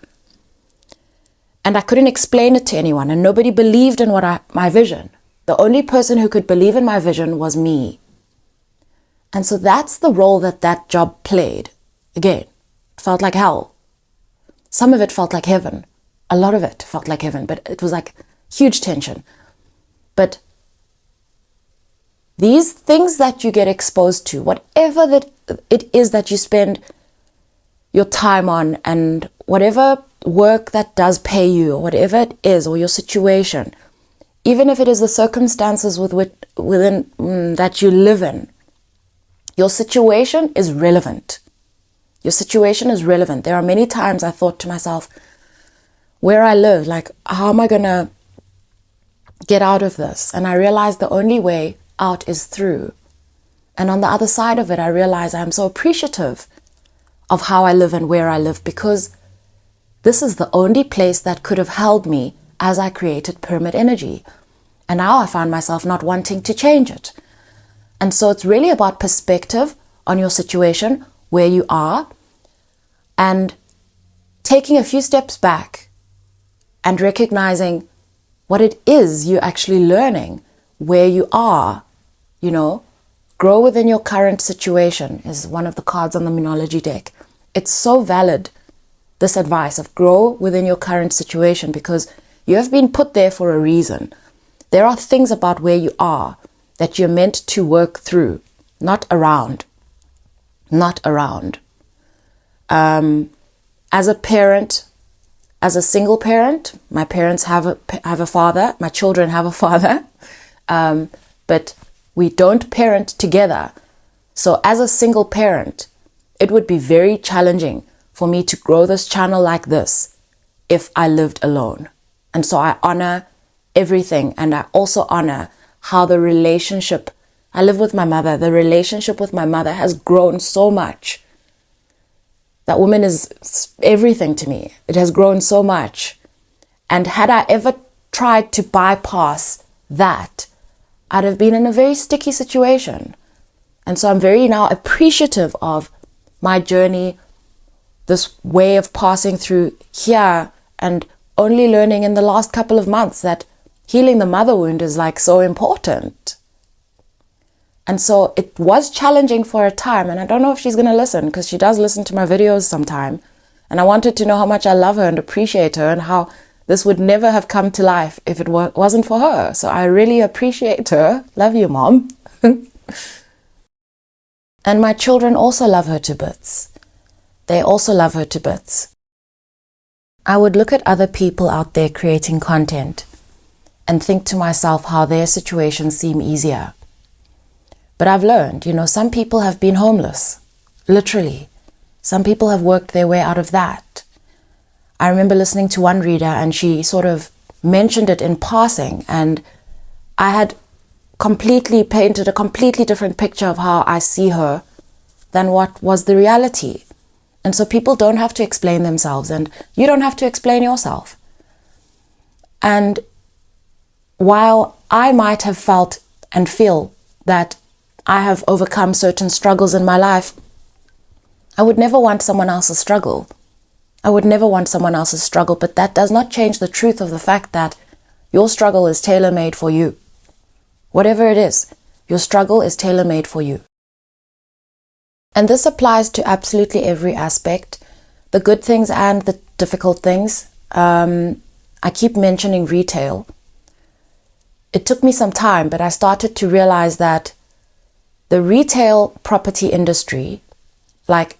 And I couldn't explain it to anyone, and nobody believed in my vision. The only person who could believe in my vision was me. And so that's the role that job played. Again, it felt like hell. Some of it felt like heaven. A lot of it felt like heaven, but it was like huge tension. But these things that you get exposed to, whatever that it is that you spend your time on, and whatever work that does pay you, or whatever it is, or your situation, even if it is the circumstances within that you live in, your situation is relevant. Your situation is relevant. There are many times I thought to myself, where I live, like, how am I going to get out of this? And I realized the only way out is through. And on the other side of it, I realized I'm so appreciative of how I live and where I live, because this is the only place that could have held me as I created Pyramid Energy. And now I find myself not wanting to change it. And so it's really about perspective on your situation, where you are, and taking a few steps back and recognizing what it is you're actually learning, where you are, grow within your current situation is one of the cards on the Moonology deck. It's so valid, this advice of grow within your current situation, because you have been put there for a reason. There are things about where you are that you're meant to work through, not around. As a parent, as a single parent, my parents have a father, my children have a father, but we don't parent together. So as a single parent, it would be very challenging for me to grow this channel like this if I lived alone. And so I honor everything, and I also honor how the relationship, I live with my mother, the relationship with my mother has grown so much. That woman is everything to me. It has grown so much. And had I ever tried to bypass that, I'd have been in a very sticky situation. And so I'm very now appreciative of my journey, this way of passing through here, and only learning in the last couple of months that healing the mother wound is like so important. And so it was challenging for a time, and I don't know if she's going to listen, because she does listen to my videos sometime. And I wanted to know how much I love her and appreciate her, and how this would never have come to life if it wasn't for her. So I really appreciate her. Love you, Mom. And my children also love her to bits. They also love her to bits. I would look at other people out there creating content and think to myself how their situations seem easier. But I've learned, some people have been homeless, literally. Some people have worked their way out of that. I remember listening to one reader, and she sort of mentioned it in passing, and I had completely painted a completely different picture of how I see her than what was the reality. And so people don't have to explain themselves, and you don't have to explain yourself. And while I might have felt and feel that I have overcome certain struggles in my life, I would never want someone else's struggle. I would never want someone else's struggle, but that does not change the truth of the fact that your struggle is tailor-made for you. Whatever it is, your struggle is tailor-made for you. And this applies to absolutely every aspect, the good things and the difficult things. I keep mentioning retail. It took me some time, but I started to realize that the retail property industry, like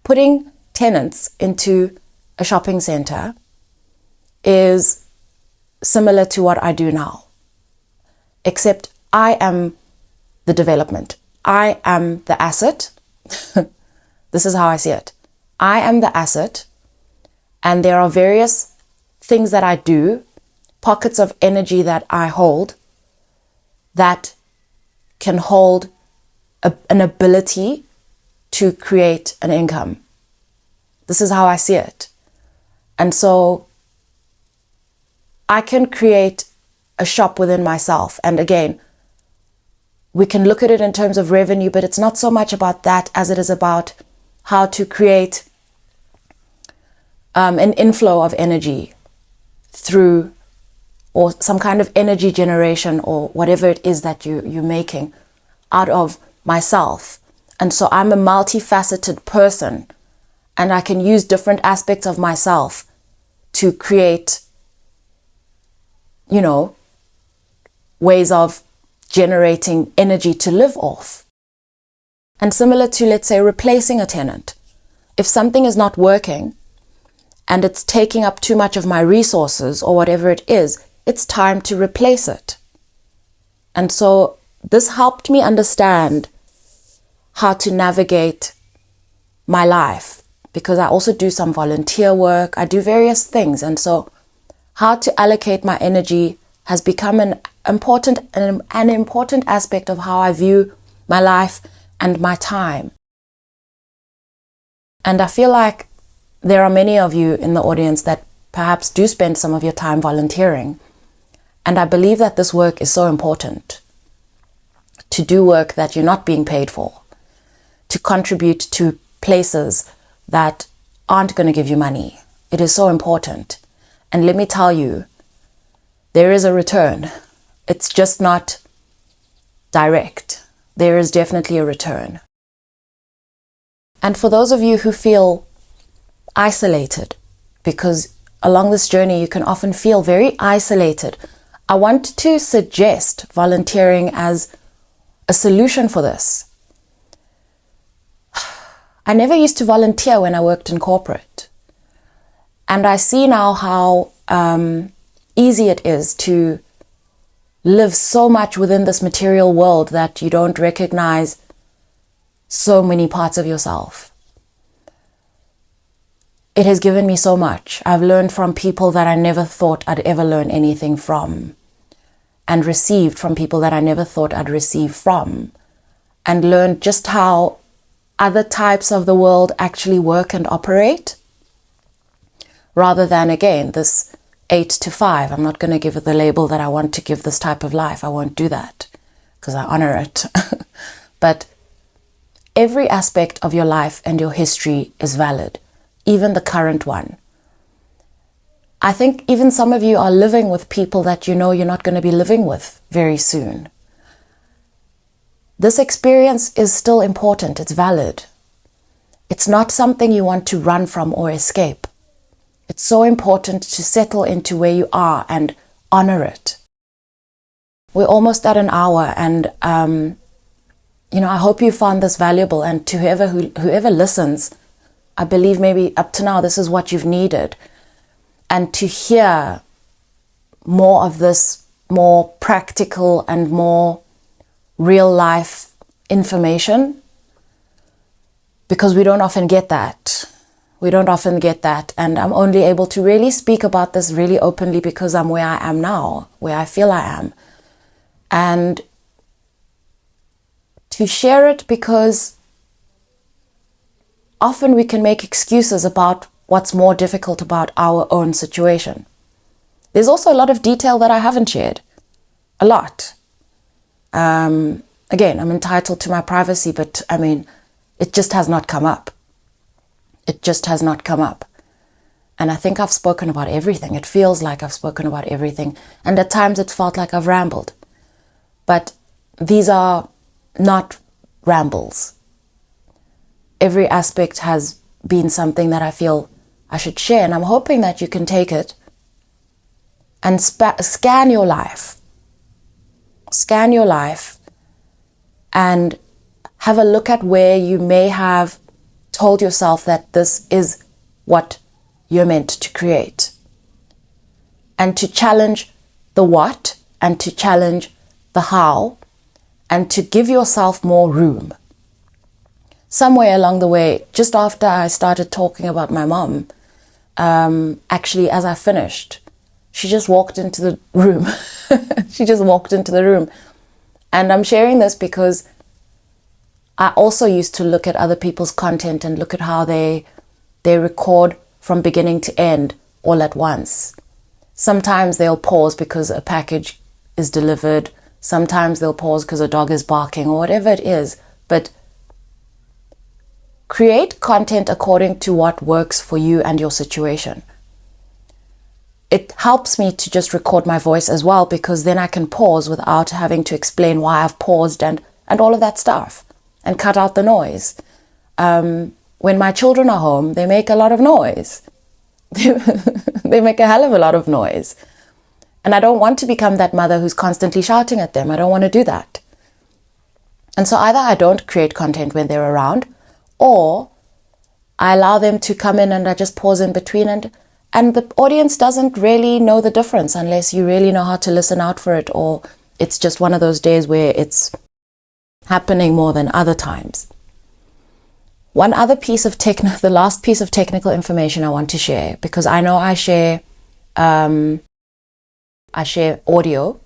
putting tenants into a shopping center, is similar to what I do now. Except I am the development. I am the asset. This is how I see it. I am the asset, and there are various things that I do, pockets of energy that I hold, that can hold an ability to create an income. This is how I see it. And so I can create a shop within myself. And again, we can look at it in terms of revenue, but it's not so much about that as it is about how to create an inflow of energy through, or some kind of energy generation, or whatever it is that you're making out of myself. And so I'm a multifaceted person, and I can use different aspects of myself to create, ways of generating energy to live off. And similar to, let's say, replacing a tenant. If something is not working and it's taking up too much of my resources or whatever it is, it's time to replace it. And so this helped me understand how to navigate my life, because I also do some volunteer work. I do various things. And so how to allocate my energy has become an important aspect of how I view my life and my time. And I feel like there are many of you in the audience that perhaps do spend some of your time volunteering. And I believe that this work is so important. To do work that you're not being paid for. To contribute to places that aren't going to give you money. It is so important. And let me tell you, there is a return. It's just not direct. There is definitely a return. And for those of you who feel isolated, because along this journey you can often feel very isolated, I want to suggest volunteering as a solution for this. I never used to volunteer when I worked in corporate. And I see now how easy it is to live so much within this material world that you don't recognize so many parts of yourself. It has given me so much. I've learned from people that I never thought I'd ever learn anything from, and received from people that I never thought I'd receive from, and learned just how other types of the world actually work and operate, rather than, again, this 8 to 5. I'm not going to give it the label that I want to give this type of life. I won't do that because I honor it. But every aspect of your life and your history is valid, even the current one. I think even some of you are living with people that you know you're not going to be living with very soon. This experience is still important. It's valid. It's not something you want to run from or escape. It's so important to settle into where you are and honor it. We're almost at an hour, and I hope you found this valuable. And to whoever listens, I believe maybe up to now this is what you've needed. And to hear more of this more practical and more real life information, because we don't often get that. We don't often get that. And I'm only able to really speak about this really openly because I'm where I am now, where I feel I am. And to share it because often we can make excuses about what's more difficult about our own situation. There's also a lot of detail that I haven't shared. A lot. Again, I'm entitled to my privacy, but it just has not come up. It just has not come up. And I think I've spoken about everything. It feels like I've spoken about everything. And at times it's felt like I've rambled. But these are not rambles. Every aspect has been something that I feel I should share. And I'm hoping that you can take it and scan your life. Scan your life and have a look at where you may have told yourself that this is what you're meant to create. And to challenge the what, and to challenge the how, and to give yourself more room. Somewhere along the way, just after I started talking about my mom, actually as I finished, she just walked into the room. She just walked into the room. And I'm sharing this because I also used to look at other people's content and look at how they record from beginning to end all at once. Sometimes they'll pause because a package is delivered. Sometimes they'll pause because a dog is barking or whatever it is. But create content according to what works for you and your situation. It helps me to just record my voice as well, because then I can pause without having to explain why I've paused and all of that stuff, and cut out the noise. When my children are home, they make a lot of noise. They make a hell of a lot of noise. And I don't want to become that mother who's constantly shouting at them. I don't want to do that. And so either I don't create content when they're around, or I allow them to come in and I just pause in between, and the audience doesn't really know the difference unless you really know how to listen out for it, or it's just one of those days where it's happening more than other times. One other piece of the last piece of technical information I want to share, because I know I share audio,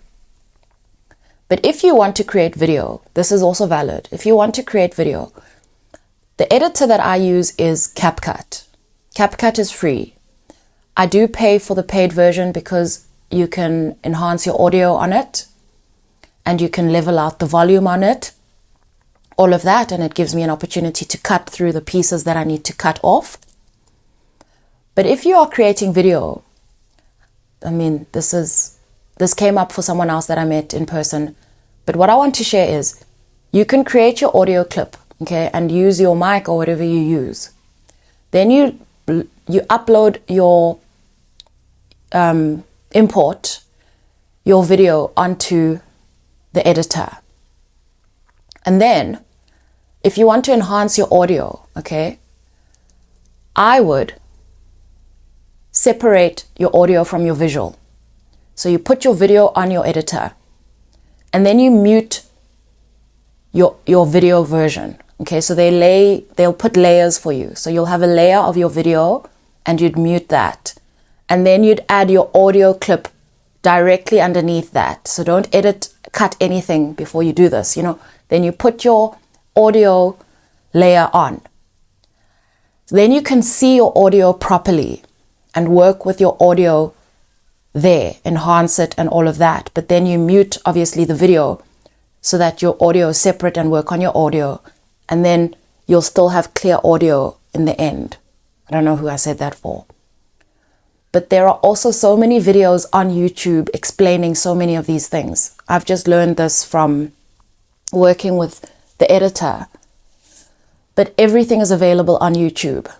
but if you want to create video, this is also valid. If you want to create video, the editor that I use is CapCut. CapCut is free. I do pay for the paid version because you can enhance your audio on it and you can level out the volume on it, all of that, and it gives me an opportunity to cut through the pieces that I need to cut off. But if you are creating video, I mean, this came up for someone else that I met in person, but what I want to share is you can create your audio clip, okay, and use your mic or whatever you use. Then you upload your import your video onto the editor. And then if you want to enhance your audio, okay, I would separate your audio from your visual. So you put your video on your editor and then you mute your video version. Okay, so they'll put layers for you. So you'll have a layer of your video and you'd mute that. And then you'd add your audio clip directly underneath that. So don't cut anything before you do this, Then you put your audio layer on. Then you can see your audio properly and work with your audio there, enhance it and all of that. But then you mute, obviously, the video so that your audio is separate and work on your audio. And then you'll still have clear audio in the end. I don't know who I said that for. But there are also so many videos on YouTube explaining so many of these things. I've just learned this from working with the editor. But everything is available on YouTube.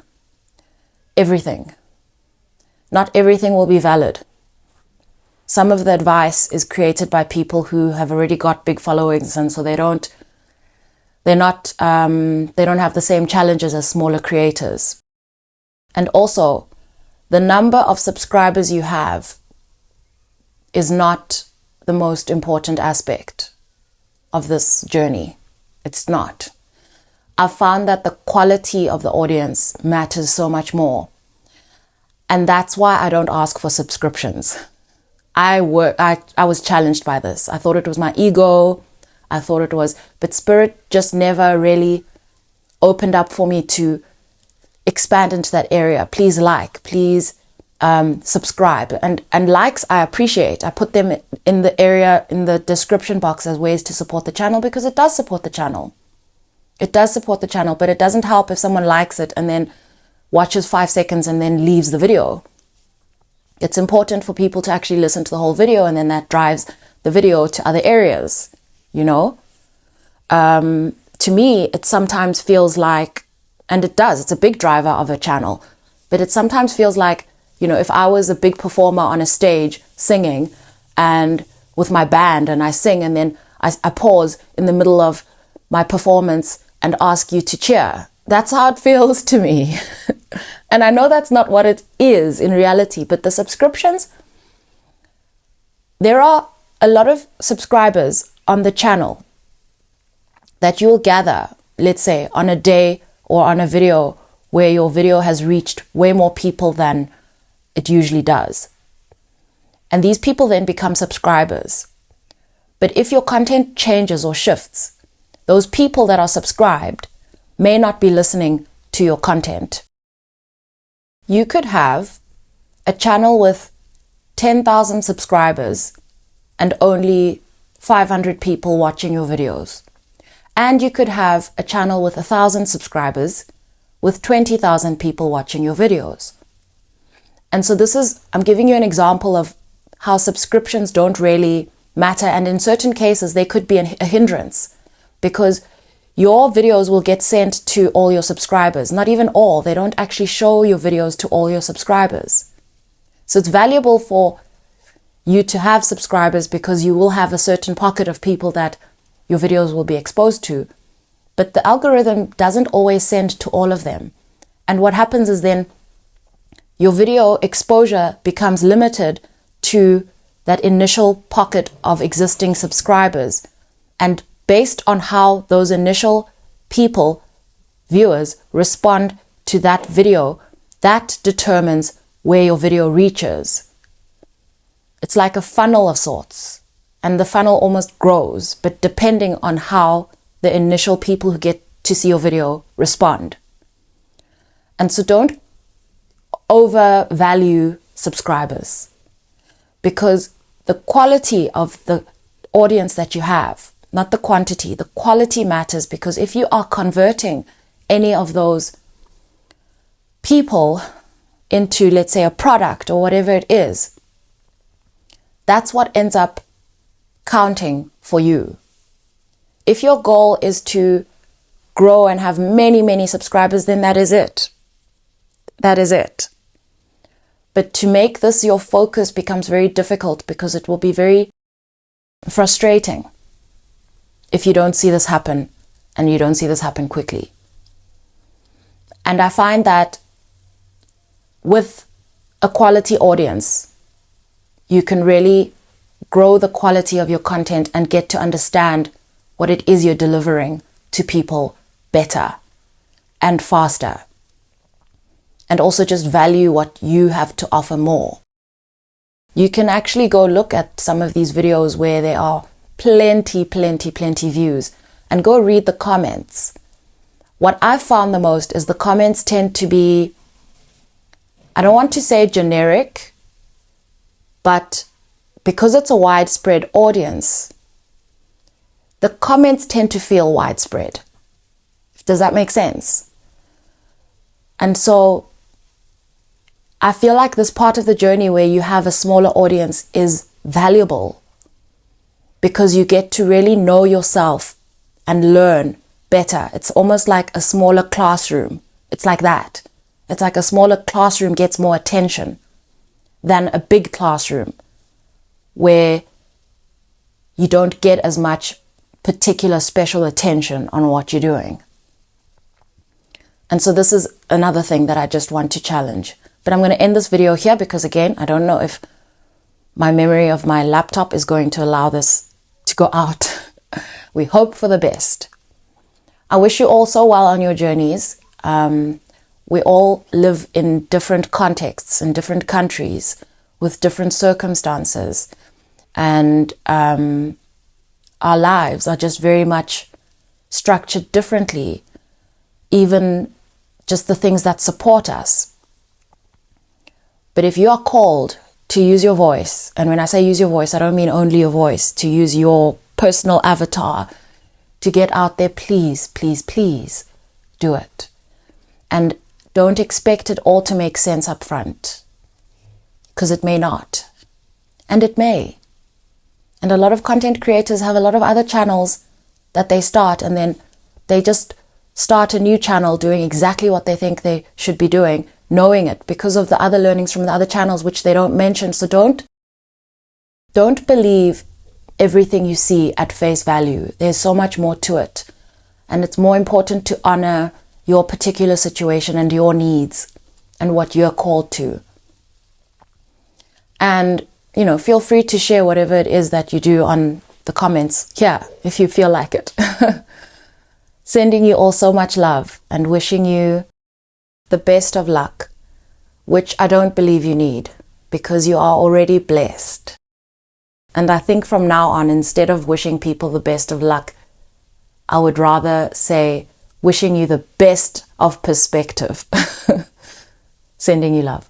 Everything. Not everything will be valid. Some of the advice is created by people who have already got big followings, and so they don't have the same challenges as smaller creators. And also, the number of subscribers you have is not the most important aspect of this journey. It's not. I've found that the quality of the audience matters so much more. And that's why I don't ask for subscriptions. I was challenged by this. I thought it was my ego. But Spirit just never really opened up for me to expand into that area. Please please subscribe. And likes I appreciate. I put them in the description box as ways to support the channel, because it does support the channel. It does support the channel, but it doesn't help if someone likes it and then watches 5 seconds and then leaves the video. It's important for people to actually listen to the whole video, and then that drives the video to other areas, To me, it sometimes feels like, and it does, it's a big driver of a channel, but it sometimes feels like, if I was a big performer on a stage singing and with my band and I sing and then I pause in the middle of my performance and ask you to cheer. That's how it feels to me. And I know that's not what it is in reality, but the subscriptions, there are a lot of subscribers on the channel that you'll gather, let's say, on a day or on a video where your video has reached way more people than it usually does. And these people then become subscribers. But if your content changes or shifts, those people that are subscribed may not be listening to your content. You could have a channel with 10,000 subscribers and only 500 people watching your videos. And you could have a channel with 1,000 subscribers with 20,000 people watching your videos. And so I'm giving you an example of how subscriptions don't really matter. And in certain cases, they could be a hindrance, because your videos will get sent to all your subscribers. Not even all. They don't actually show your videos to all your subscribers. So it's valuable for you to have subscribers because you will have a certain pocket of people that your videos will be exposed to. But the algorithm doesn't always send to all of them. And what happens is then your video exposure becomes limited to that initial pocket of existing subscribers. And based on how those initial people, viewers, respond to that video, that determines where your video reaches. It's like a funnel of sorts, and the funnel almost grows, but depending on how the initial people who get to see your video respond. And so don't overvalue subscribers, because the quality of the audience that you have, not the quantity, the quality matters, because if you are converting any of those people into, let's say, a product or whatever it is, that's what ends up counting for you. If your goal is to grow and have many, many subscribers, then that is it. That is it. But to make this your focus becomes very difficult, because it will be very frustrating if you don't see this happen, and you don't see this happen quickly. And I find that with a quality audience, you can really grow the quality of your content and get to understand what it is you're delivering to people better and faster. And also just value what you have to offer more. You can actually go look at some of these videos where there are plenty views, and go read the comments. What I've found the most is the comments tend to be, I don't want to say generic, but because it's a widespread audience, the comments tend to feel widespread. Does that make sense? And so I feel like this part of the journey where you have a smaller audience is valuable, because you get to really know yourself and learn better. It's almost like a smaller classroom. It's like that. It's like a smaller classroom gets more attention than a big classroom where you don't get as much particular special attention on what you're doing. And so this is another thing that I just want to challenge. But I'm going to end this video here, because again, I don't know if my memory of my laptop is going to allow this to go out. We hope for the best. I wish you all so well on your journeys. We all live in different contexts, in different countries, with different circumstances. And our lives are just very much structured differently, even just the things that support us. But if you are called to use your voice, and when I say use your voice, I don't mean only your voice, to use your personal avatar to get out there, please do it. And don't expect it all to make sense up front, because it may not, and it may. And a lot of content creators have a lot of other channels that they start, and then they just start a new channel doing exactly what they think they should be doing, knowing it because of the other learnings from the other channels, which they don't mention. So don't believe everything you see at face value. There's so much more to it. And it's more important to honor your particular situation and your needs and what you're called to. And, feel free to share whatever it is that you do on the comments here, if you feel like it. Sending you all so much love and wishing you the best of luck, which I don't believe you need, because you are already blessed. And I think from now on, instead of wishing people the best of luck, I would rather say wishing you the best of perspective. Sending you love.